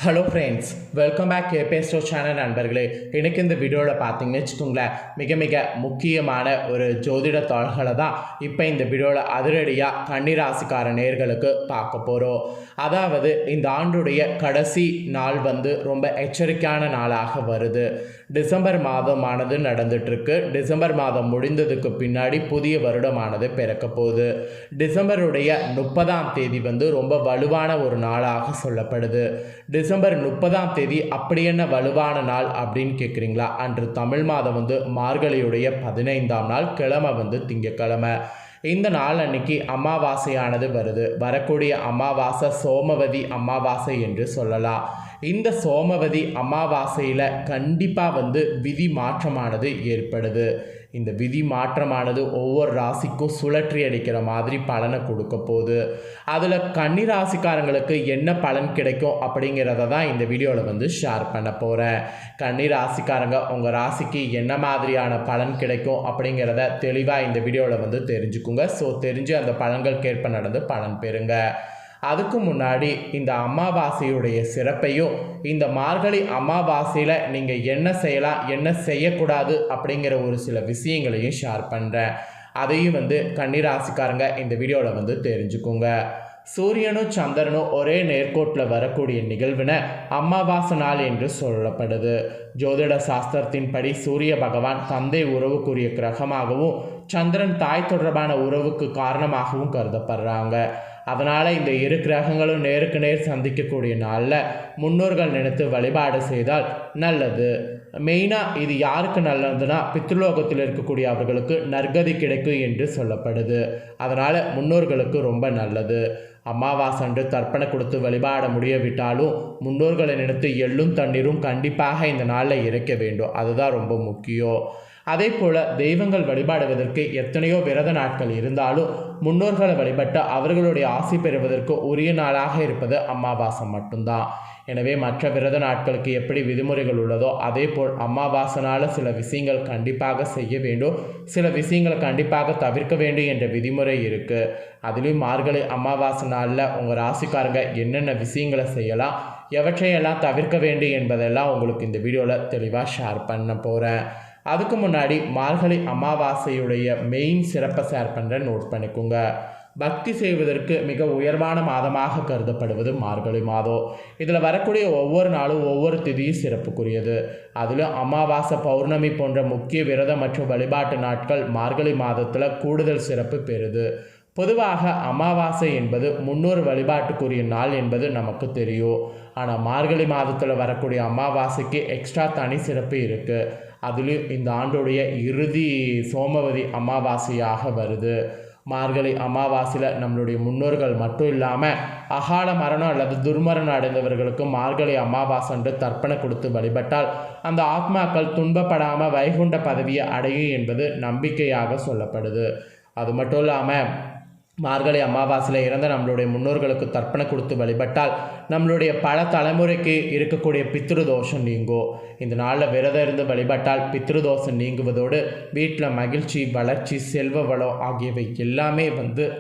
Hello friends, welcome back கேபே store channel நண்பர்களே. இன்றைக்கி இந்த வீடியோவில் பார்த்தீங்கன்னு வச்சுக்கோங்களேன், மிக மிக முக்கியமான ஒரு ஜோதிட தாள்களை தான் இப்போ இந்த வீடியோவில் அதிரடியாக கன்னிராசிக்கார நேர்களுக்கு பார்க்க போகிறோம். அதாவது இந்த ஆண்டுடைய கடைசி நாள் ரொம்ப எச்சரிக்கையான நாளாக வருது. டிசம்பர் மாதமானது நடந்துட்டுருக்கு. டிசம்பர் மாதம் முடிந்ததுக்கு பின்னாடி புதிய வருடமானது பிறக்க போகுது. டிசம்பருடைய 30ஆம் தேதி ரொம்ப வலுவான ஒரு நாளாக சொல்லப்படுது. டிசம்பர் 30ஆம் தேதி அப்படி என்ன வலுவான நாள் அப்படின்னு கேட்குறீங்களா? அன்று தமிழ் மாதம் மார்கழியுடைய 15ஆம் நாள், கிழமை திங்கக்கிழமை. இந்த நாள் அன்னைக்கு அமாவாசையானது வருது. வரக்கூடிய அமாவாசை சோமவதி அமாவாசை என்று சொல்லலாம். இந்த சோமவதி அமாவாசையில் கண்டிப்பாக விதி மாற்றமானது ஏற்படுது. இந்த விதி மாற்றமானது ஒவ்வொரு ராசிக்கும் சுழற்றி அடிக்கிற மாதிரி பலனை கொடுக்க போகுது. அதில் கன்னி ராசிக்காரங்களுக்கு என்ன பலன் கிடைக்கும் அப்படிங்கிறத தான் இந்த வீடியோவில் ஷேர் பண்ண போகிறேன். கன்னி ராசிக்காரங்க உங்கள் ராசிக்கு என்ன மாதிரியான பலன் கிடைக்கும் அப்படிங்கிறத தெளிவாக இந்த வீடியோவில் தெரிஞ்சுக்குங்க. ஸோ தெரிஞ்சு அந்த பலன்களுக்கேற்ப நடந்து பலன் பெறுங்க. அதுக்கு முன்னாடி இந்த அமாவாசையுடைய சிறப்பையும், இந்த மார்கழி அமாவாசையில் நீங்கள் என்ன செய்யலாம் என்ன செய்யக்கூடாது அப்படிங்கிற ஒரு சில விஷயங்களையும் ஷேர் பண்ணுறேன். அதையும் கன்னிராசிக்காரங்க இந்த வீடியோவில் தெரிஞ்சுக்கோங்க. சூரியனும் சந்திரனும் ஒரே நேர்கோட்டில் வரக்கூடிய நிகழ்வினை அமாவாசை நாள் என்று சொல்லப்படுது. ஜோதிட சாஸ்திரத்தின்படி சூரிய பகவான் தந்தை உறவுக்குரிய கிரகமாகவும் சந்திரன் தாய் தொடர்பான உறவுக்கு காரணமாகவும் கருதப்படுறாங்க. அதனால் இந்த இரு கிரகங்களும் நேருக்கு நேர் சந்திக்கக்கூடிய நாளில் முன்னோர்கள் நினைத்து வழிபாடு செய்தால் நல்லது. மெயினாக இது யாருக்கு நல்லதுன்னா, பித்ருலோகத்தில் இருக்கக்கூடிய அவர்களுக்கு நற்கதி கிடைக்கும் என்று சொல்லப்படுது. அதனால் முன்னோர்களுக்கு ரொம்ப நல்லது. அமாவாசை அன்று தர்ப்பணை கொடுத்து வழிபாட முடியவிட்டாலும் முன்னோர்களை நினைத்து எள்ளும் தண்ணீரும் கண்டிப்பாக இந்த நாளில் இறைக்க வேண்டும். அதுதான் ரொம்ப முக்கியம். அதே போல் தெய்வங்கள் வழிபாடுவதற்கு எத்தனையோ விரத நாட்கள் இருந்தாலும் முன்னோர்களை வழிபட்டு அவர்களுடைய ஆசி பெறுவதற்கு உரிய நாளாக இருப்பது அமாவாசை மட்டும்தான். எனவே மற்ற விரத நாட்களுக்கு எப்படி விதிமுறைகள் உள்ளதோ அதே போல் அமாவாசைனால் சில விஷயங்கள் கண்டிப்பாக செய்ய வேண்டும், சில விஷயங்களை கண்டிப்பாக தவிர்க்க வேண்டும் என்ற விதிமுறை இருக்குது. அதுலேயும் மார்கழி அமாவாசை நாளில் உங்கள் ராசிக்காரங்க என்னென்ன விஷயங்களை செய்யலாம், எவற்றையெல்லாம் தவிர்க்க வேண்டும் என்பதெல்லாம் உங்களுக்கு இந்த வீடியோவில் தெளிவாக ஷேர் பண்ண போகிறேன். அதுக்கு முன்னாடி மார்கழி அமாவாசையுடைய மெயின் சிறப்பை ஷேர் பண்ணுறேன், நோட் பண்ணிக்கோங்க. பக்தி செய்வதற்கு மிக உயர்வான மாதமாக கருதப்படுவது மார்கழி மாதம். இதில் வரக்கூடிய ஒவ்வொரு நாளும் ஒவ்வொரு திதியும் சிறப்புக்குரியது. அதிலும் அமாவாசை, பௌர்ணமி போன்ற முக்கிய விரத மற்றும் வழிபாட்டு நாட்கள் மார்கழி மாதத்தில் கூடுதல் சிறப்பு பெறுது. பொதுவாக அமாவாசை என்பது முன்னோர் வழிபாட்டுக்குரிய நாள் என்பது நமக்கு தெரியும். ஆனால் மார்கழி மாதத்தில் வரக்கூடிய அமாவாசைக்கு எக்ஸ்ட்ரா தனி சிறப்பு இருக்குது. அதுலேயும் இந்த ஆண்டுடைய இறுதி சோமவதி அமாவாசையாக வருது. மார்கழி அமாவாசையில் நம்மளுடைய முன்னோர்கள் மட்டும் இல்லாமல் அகால மரணம் அல்லது துர்மரணம் அடைந்தவர்களுக்கு மார்கழி அமாவாசை என்று தர்ப்பணை கொடுத்து வழிபட்டால் அந்த ஆத்மாக்கள் துன்பப்படாமல் வைகுண்ட பதவியை அடையும் என்பது நம்பிக்கையாக சொல்லப்படுது. அது மட்டும் இல்லாமல் மார்கழி அமாவாசையில் இறந்த நம்மளுடைய முன்னோர்களுக்கு தர்ப்பணை கொடுத்து வழிபட்டால் நம்மளுடைய பல தலைமுறைக்கு இருக்கக்கூடிய பித்ருதோஷம் நீங்கும். இந்த நாளில் விரதம் இருந்து வழிபட்டால் பித்ருதோஷம் நீங்குவதோடு வீட்டில் மகிழ்ச்சி, வளர்ச்சி, செல்வ வளம் ஆகியவை எல்லாமே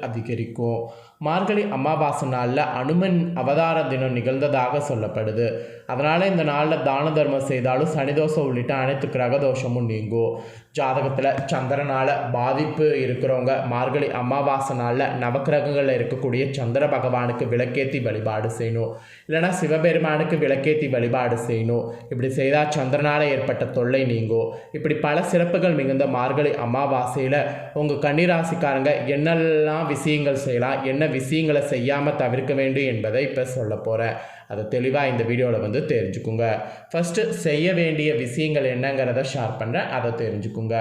அதிகரிக்கும். மார்கழி அமாவாசை நாளில் அனுமன் அவதார தினம் நிகழ்ந்ததாக சொல்லப்படுது. அதனால் இந்த நாளில் தான தர்மம் செய்தாலும் சனிதோஷம் உள்ளிட்ட அனைத்து கிரகதோஷமும் நீங்கும். ஜாதகத்தில் சந்திரனால் பாதிப்பு இருக்கிறவங்க மார்கழி அமாவாசை நாளில் நவக்கிரகங்களில் இருக்கக்கூடிய சந்திர பகவானுக்கு விளக்கேற்றி வழிபாடு செய்யணும். இல்லைனா சிவபெருமானுக்கு விளக்கேற்றி வழிபாடு செய்யணும். இப்படி செய்தால் சந்திரனால் ஏற்பட்ட தொல்லை நீங்கும். இப்படி பல சிறப்புகள் மிகுந்த மார்கழி அமாவாசையில் உங்கள் கன்னிராசிக்காரங்க என்னெல்லாம் விஷயங்கள் செய்யலாம், என்ன விஷயங்களை செய்யாமல் தவிர்க்க வேண்டும் என்பதை இப்போ சொல்ல போகிறேன். அதை தெளிவாக இந்த வீடியோவில் தெரிஞ்சுக்குங்க. ஃபஸ்ட்டு செய்ய வேண்டிய விஷயங்கள் என்னங்கிறத ஷேர் பண்ணுறேன், அதை தெரிஞ்சுக்குங்க.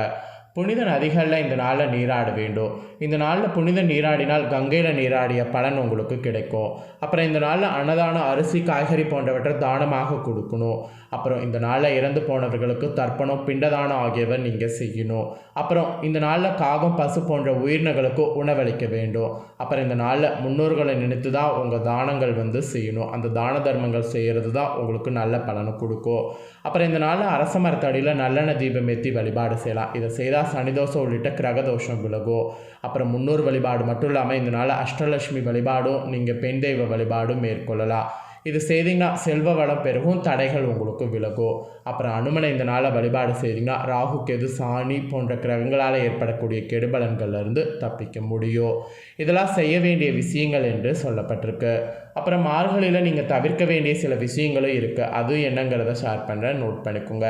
புனித நதிகளில் இந்த நாளில் நீராட வேண்டும். இந்த நாளில் புனித நீராடினால் கங்கையில் நீராடிய பலன் உங்களுக்கு கிடைக்கும். அப்புறம் இந்த நாளில் அன்னதானம், அரிசி, காய்கறி போன்றவற்றை தானமாக கொடுக்கணும். அப்புறம் இந்த நாளில் இறந்து போனவர்களுக்கு தர்ப்பணம், பிண்டதானம் ஆகியவை நீங்கள் செய்யணும். அப்புறம் இந்த நாளில் காகம், பசு போன்ற உயிரினங்களுக்கு உணவளிக்க வேண்டும். அப்புறம் இந்த நாளில் முன்னோர்களை நினைத்து தான் உங்கள் தானங்கள் செய்யணும். அந்த தான தர்மங்கள் செய்கிறது தான் உங்களுக்கு நல்ல பலனை கொடுக்கும். அப்புறம் இந்த நாளில் அரச மரத்தடியில் நல்லெண்ணெய் தீபம் ஏற்றி வழிபாடு செய்யலாம். இதை செய்தால் சனிதோஷம் உள்ளிட்ட கிரகதோஷம் விலகும். அப்புறம் முன்னோர் வழிபாடு மட்டும் இல்லாமல் இந்த நாளில் அஷ்டலட்சுமி வழிபாடும் நீங்கள் பெண் தெய்வ வழிபாடும் மேற்கொள்ளலாம். இது செய்திங்கன்னா செல்வ வளம் பெருகும், தடைகள் உங்களுக்கு விலகும். அப்புறம் அனுமனை இந்த நாளை வழிபாடு செய்திங்கன்னா ராகு கேது சாணி போன்ற கிரகங்களால் ஏற்படக்கூடிய கெடுபலன்கள்லேருந்து தப்பிக்க முடியும். இதெல்லாம் செய்ய வேண்டிய விஷயங்கள் என்று சொல்லப்பட்டிருக்கு. அப்புறம் மார்கழியில் நீங்கள் தவிர்க்க வேண்டிய சில விஷயங்களும் இருக்குது. அது என்னங்கிறத ஷேர் பண்ணுறேன், நோட் பண்ணிக்கோங்க.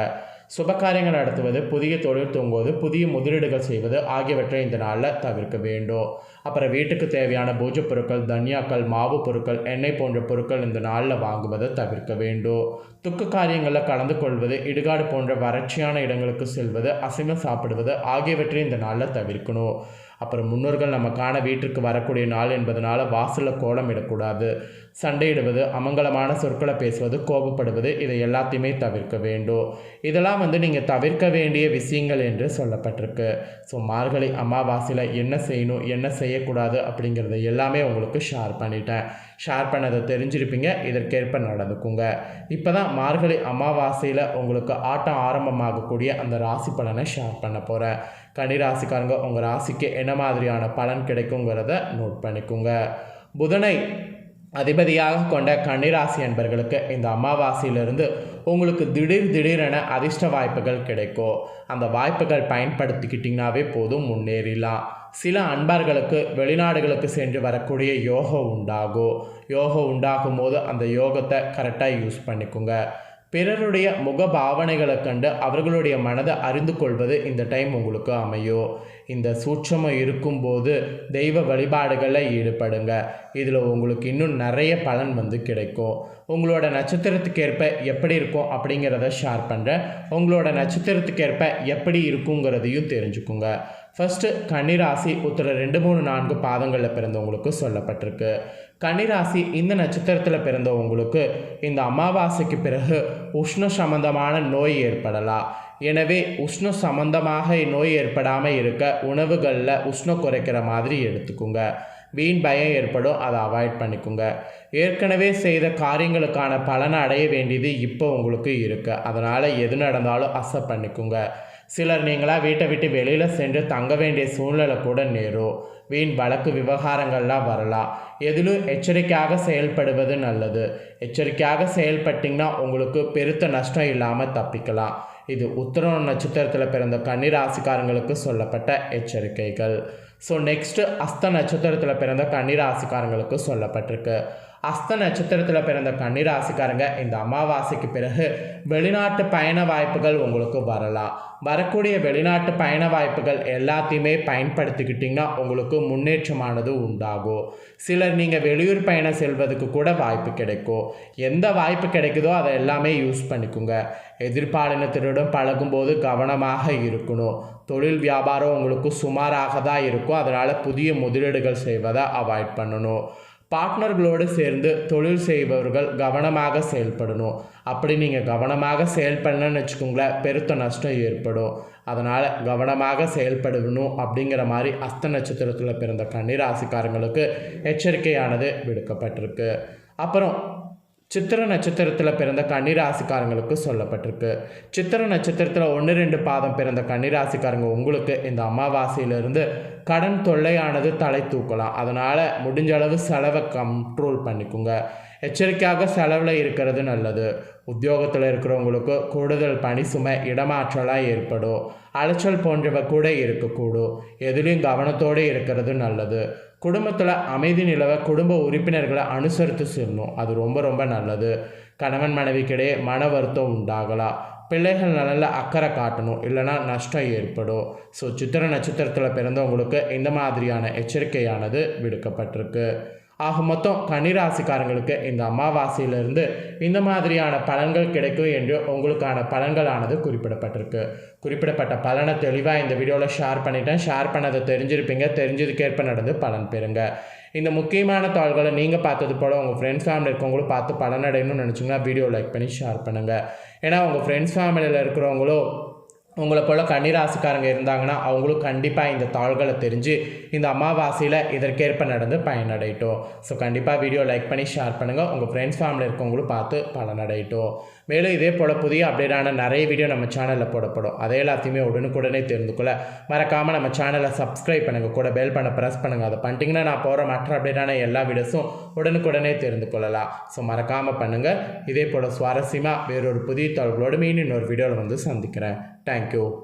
சுபகாரியங்கள் நடத்துவது, புதிய தொழில் துவங்குவது, புதிய முதலீடுகள் செய்வது ஆகியவற்றை இந்த நாளில் தவிர்க்க வேண்டும். அப்புறம் வீட்டுக்கு தேவையான பூஜை பொருட்கள், தன்யாக்கள், மாவு பொருட்கள், எண்ணெய் போன்ற பொருட்கள் இந்த நாளில் வாங்குவதை தவிர்க்க வேண்டும். துக்க காரியங்களில் கலந்து கொள்வது, இடுகாடு போன்ற வறட்சியான இடங்களுக்கு செல்வது, அசைவம் சாப்பிடுவது ஆகியவற்றை இந்த நாளில் தவிர்க்கணும். அப்புறம் முன்னோர்கள் நமக்கான வீட்டிற்கு வரக்கூடிய நாள் என்பதனால வாசலில் கோலம் இடக்கூடாது. சண்டையிடுவது, அமங்கலமான சொற்களை பேசுவது, கோபப்படுவது, இதை எல்லாத்தையுமே தவிர்க்க வேண்டும். இதெல்லாம் நீங்கள் தவிர்க்க வேண்டிய விஷயங்கள் என்று சொல்லப்பட்டிருக்கு. ஸோ மார்கழி அமாவாசையில் என்ன செய்யணும், என்ன செய்யக்கூடாது அப்படிங்கிறத எல்லாமே உங்களுக்கு ஷேர் பண்ணிட்டேன். ஷேர் பண்ணதை தெரிஞ்சிருப்பீங்க, இதற்கேற்ப நடந்துக்குங்க. இப்போ தான் மார்கழி அமாவாசையில் உங்களுக்கு ஆட்டம் ஆரம்பமாகக்கூடிய அந்த ராசி பலனை ஷேர் பண்ண போகிறேன். கன்னிராசிக்காரங்க உங்கள் ராசிக்கு என்ன மாதிரியான பலன் கிடைக்குங்கிறத நோட் பண்ணிக்கோங்க. புதனை அதிபதியாக கொண்ட கன்னிராசி அன்பர்களுக்கு இந்த அமாவாசையிலிருந்து உங்களுக்கு திடீரென அதிர்ஷ்ட வாய்ப்புகள் கிடைக்கும். அந்த வாய்ப்புகள் பயன்படுத்திக்கிட்டிங்கனாவே போதும், முன்னேறலாம். சில அன்பர்களுக்கு வெளிநாடுகளுக்கு சென்று வரக்கூடிய யோகம் உண்டாகும். யோகம் உண்டாகும் போது அந்த யோகத்தை கரெக்டாக யூஸ் பண்ணிக்கோங்க. பிறருடைய முக பாவனைகளை கண்டு அவர்களுடைய மனதை அறிந்து கொள்வது இந்த டைம் உங்களுக்கு அமையும். இந்த சூட்சமம் இருக்கும்போது தெய்வ வழிபாடுகளில் ஈடுபடுங்க. இதில் உங்களுக்கு இன்னும் நிறைய பலன் கிடைக்கும். உங்களோட நட்சத்திரத்துக்கேற்ப எப்படி இருக்கும் அப்படிங்கிறத ஷேர் பண்ணுறேன். உங்களோட நட்சத்திரத்துக்கேற்ப எப்படி இருக்குங்கிறதையும் தெரிஞ்சுக்குங்க. ஃபஸ்ட்டு கன்னிராசி உத்திர 2, 3, 4 பாதங்களில் பிறந்தவங்களுக்கு சொல்லப்பட்டிருக்கு. கன்னிராசி இந்த நட்சத்திரத்தில் பிறந்தவங்களுக்கு இந்த அமாவாசைக்கு பிறகு உஷ்ண சம்பந்தமான நோய் ஏற்படலாம். எனவே உஷ்ண சம்பந்தமாக நோய் ஏற்படாமல் இருக்க உணவுகளில் உஷ்ணம் குறைக்கிற மாதிரி எடுத்துக்கோங்க. வீண் பயம் ஏற்படும், அதை அவாய்ட் பண்ணிக்கோங்க. ஏற்கனவே செய்த காரியங்களுக்கான பலனை அடைய வேண்டியது இப்போ உங்களுக்கு இருக்குது. அதனால் எது நடந்தாலும் அக்செப்ட் பண்ணிக்கோங்க. சிலர் நீங்களாக வீட்டை விட்டு வெளியில் சென்று தங்க வேண்டிய சூழ்நிலை கூட நேரும். வீண் வழக்கு விவகாரங்கள்லாம் வரலாம். எதிலும் எச்சரிக்கையாக செயல்படுவது நல்லது. எச்சரிக்கையாக செயல்பட்டிங்கன்னா உங்களுக்கு பெருத்த நஷ்டம் இல்லாமல் தப்பிக்கலாம். இது உத்திரம் நட்சத்திரத்தில் பிறந்த கன்னிராசிக்காரங்களுக்கு சொல்லப்பட்ட எச்சரிக்கைகள். ஸோ நெக்ஸ்ட்டு அஸ்த நட்சத்திரத்தில் பிறந்த கன்னிராசிக்காரங்களுக்கு சொல்லப்பட்டிருக்கு. அஸ்த நட்சத்திரத்தில் பிறந்த கன்னிராசிக்காரங்க இந்த அமாவாசைக்கு பிறகு வெளிநாட்டு பயண வாய்ப்புகள் உங்களுக்கு வரலாம். வரக்கூடிய வெளிநாட்டு பயண வாய்ப்புகள் எல்லாத்தையுமே பயன்படுத்திக்கிட்டிங்கன்னா உங்களுக்கு முன்னேற்றமானது உண்டாகும். சிலர் நீங்கள் வெளியூர் பயணம் செல்வதுக்கு கூட வாய்ப்பு கிடைக்கும். எந்த வாய்ப்பு கிடைக்குதோ அதை எல்லாமே யூஸ் பண்ணிக்கோங்க. எதிர்பாலினத்தினருடன் பழகும்போது கவனமாக இருக்கணும். தொழில் வியாபாரம் உங்களுக்கு சுமாராக தான் இருக்கும். அதனால் புதிய முதலீடுகள் செய்வதை அவாய்ட் பண்ணணும். பார்ட்னர்களோடு சேர்ந்து தொழில் செய்பவர்கள் கவனமாக செயல்படணும். அப்படி நீங்கள் கவனமாக செயல்படணும்னு வச்சுக்கோங்களேன், பெருத்த நஷ்டம் ஏற்படும். அதனால் கவனமாக செயல்படணும் அப்படிங்கிற மாதிரி அஸ்த நட்சத்திரத்தில் பிறந்த கன்னிராசிக்காரங்களுக்கு எச்சரிக்கையானது விடுக்கப்பட்டிருக்கு. அப்புறம் சித்திர நட்சத்திரத்தில் பிறந்த கன்னிராசிக்காரங்களுக்கு சொல்லப்பட்டிருக்கு. சித்திர நட்சத்திரத்தில் 1, 2 பாதம் பிறந்த கன்னிராசிக்காரங்க உங்களுக்கு இந்த அமாவாசையிலிருந்து கடன் தொல்லையானது தலை தூக்கலாம். அதனால் முடிஞ்ச அளவு செலவை கண்ட்ரோல் பண்ணிக்கோங்க. எச்சரிக்கையாக செலவில் இருக்கிறது நல்லது. உத்தியோகத்தில் இருக்கிறவங்களுக்கு கூடுதல் பணி சுமை, இடமாற்றலாக ஏற்படும். அலைச்சல் போன்றவை கூட இருக்கக்கூடும். எதுலேயும் கவனத்தோடு இருக்கிறது நல்லது. குடும்பத்தில் அமைதி நிலவ குடும்ப உறுப்பினர்களை அனுசரித்து செல்லணும். அது ரொம்ப ரொம்ப நல்லது. கணவன் மனைவிக்கிடையே மன வருத்தம் உண்டாகலாம். பிள்ளைகள் நலனில் அக்கறை காட்டணும், இல்லைனா நஷ்டம் ஏற்படும். ஸோ சித்திர நட்சத்திரத்தில் பிறந்தவங்களுக்கு இந்த மாதிரியான எச்சரிக்கையானது விடுக்கப்பட்டிருக்கு. ஆக மொத்தம் கன்னிராசிக்காரங்களுக்கு இந்த அமாவாசையிலிருந்து இந்த மாதிரியான பலன்கள் கிடைக்கும் என்று உங்களுக்கான பலன்களானது குறிப்பிடப்பட்டிருக்கு. குறிப்பிடப்பட்ட பலனை தெளிவாக இந்த வீடியோவில் ஷேர் பண்ணிட்டேன். ஷேர் பண்ணதை தெரிஞ்சிருப்பீங்க. தெரிஞ்சதுக்கேற்ப நடந்து பலன் பெறுங்க. இந்த முக்கியமான தாள்களை நீங்கள் பார்த்தது போல் உங்கள் ஃப்ரெண்ட்ஸ் ஃபேமிலி இருக்கவங்களும் பார்த்து பலனடையணும்னு நினச்சிங்கன்னா வீடியோ லைக் பண்ணி ஷேர் பண்ணுங்கள். ஏன்னா உங்கள் ஃப்ரெண்ட்ஸ் ஃபேமிலியில் இருக்கிறவங்களும் உங்களை போல் கன்னிராசிக்காரங்க இருந்தாங்கன்னா அவங்களும் கண்டிப்பாக இந்த தாள்களை தெரிஞ்சு இந்த அமாவாசையில் இதற்கேற்ப நடந்து பயனடையட்டும். ஸோ கண்டிப்பாக வீடியோ லைக் பண்ணி ஷேர் பண்ணுங்கள். உங்கள் ஃப்ரெண்ட்ஸ் ஃபேமிலி இருக்கவங்களும் பார்த்து பலனடையட்டும். மேலும் இதே போல் புதிய அப்டேட்டான நிறைய வீடியோ நம்ம சேனலில் போடப்படும். அதை எல்லாத்தையுமே உடனுக்குடனே தெரிந்து கொள்ள மறக்காமல் நம்ம சேனலை சப்ஸ்கிரைப் பண்ணுங்கள். கூட பெல் பண்ண ப்ரெஸ் பண்ணுங்கள். அதை பண்ணிட்டீங்கன்னா நான் போகிற மற்ற அப்டேட்டான எல்லா வீடியோஸும் உடனுக்குடனே தெரிந்து கொள்ளலாம். ஸோ மறக்காமல் பண்ணுங்கள். இதே போல் சுவாரஸ்யமாக வேறொரு புதிய தகவலோடு மீண்டும் இன்னொரு வீடியோவில் வந்து சந்திக்கிறேன். Thank you.